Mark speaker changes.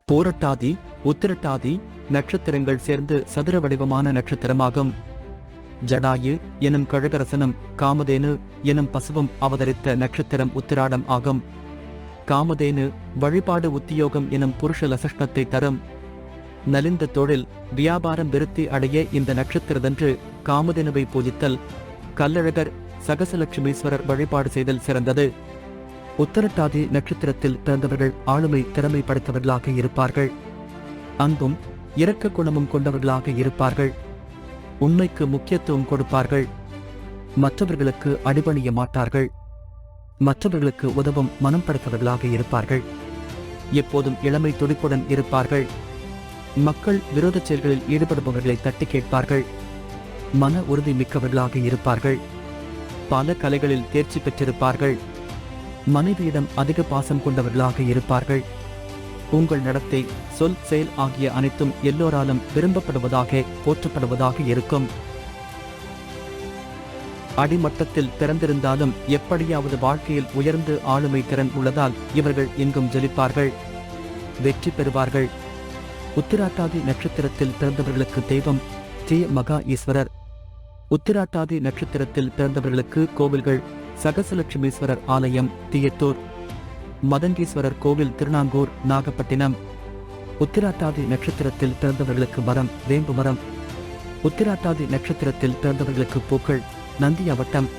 Speaker 1: பூரட்டாதி, உத்திரட்டாதி நட்சத்திரங்கள் சேர்ந்து சதுர வடிவமான நட்சத்திரமாகும். ஜடாயு எனும் கழகரசனும் காமதேனு எனும் பசுவும் அவதரித்த நட்சத்திரம் உத்திராடம் ஆகும். காமதேனு வழிபாடு உத்தியோகம் எனும் புருஷ லசஷ்ணத்தை தரும். நலிந்த தொழில் வியாபாரம் விருத்தி அடைய இந்த நட்சத்திரதன்று காமதேனுவை பூஜித்தல், கல்லழகர் சகசலட்சுமீஸ்வரர் வழிபாடு செய்தல் சிறந்தது. உத்திரட்டாதி நட்சத்திரத்தில் பிறந்தவர்கள் ஆளுமை திறமை படைத்தவர்களாக இருப்பார்கள். அன்பும் இரக்க குணமும் கொண்டவர்களாக இருப்பார்கள். உண்மைக்கு முக்கியத்துவம் கொடுப்பார்கள். மற்றவர்களுக்கு அடிபணிய மாட்டார்கள். மற்றவர்களுக்கு உதவும் மனம் படைத்தவர்களாக இருப்பார்கள். எப்போதும் இளமை துடிப்புடன் இருப்பார்கள். மக்கள் விரோத செயல்களில் ஈடுபடுபவர்களை தட்டி கேட்பார்கள். மன உறுதி மிக்கவர்களாக இருப்பார்கள். பல கலைகளில் தேர்ச்சி பெற்றிருப்பார்கள். மனைவியிடம் அதிக பாசம் கொண்டவர்களாக இருப்பார்கள். உங்கள் நடத்தை, சொல், செயல் ஆகிய அனைத்தும் எல்லோராலும் விரும்பப்படுவதாக போற்றப்படுவதாக இருக்கும். அடிமட்டத்தில் பிறந்திருந்தாலும் எப்படியாவது வாழ்க்கையில் உயர்ந்து ஆளுமை திறன் உள்ளதால் இவர்கள் எங்கும் ஜொலிப்பார்கள், வெற்றி பெறுவார்கள். உத்திராட்டாதி நட்சத்திரத்தில் பிறந்தவர்களுக்கு தெய்வம் ஸ்ரீ மகா ஈஸ்வரர். உத்திராட்டாதி நட்சத்திரத்தில் பிறந்தவர்களுக்கு கோவில்கள் சகசலட்சுமீஸ்வரர் ஆலயம் தியத்தூர், மதங்கீஸ்வரர் கோவில் திருநாங்கூர் நாகப்பட்டினம். உத்திராட்டாதி நட்சத்திரத்தில் பிறந்தவர்களுக்கு மரம் வேம்பு மரம். உத்திராட்டாதி நட்சத்திரத்தில் பிறந்தவர்களுக்கு பூக்கள் நந்தியாவட்டம்.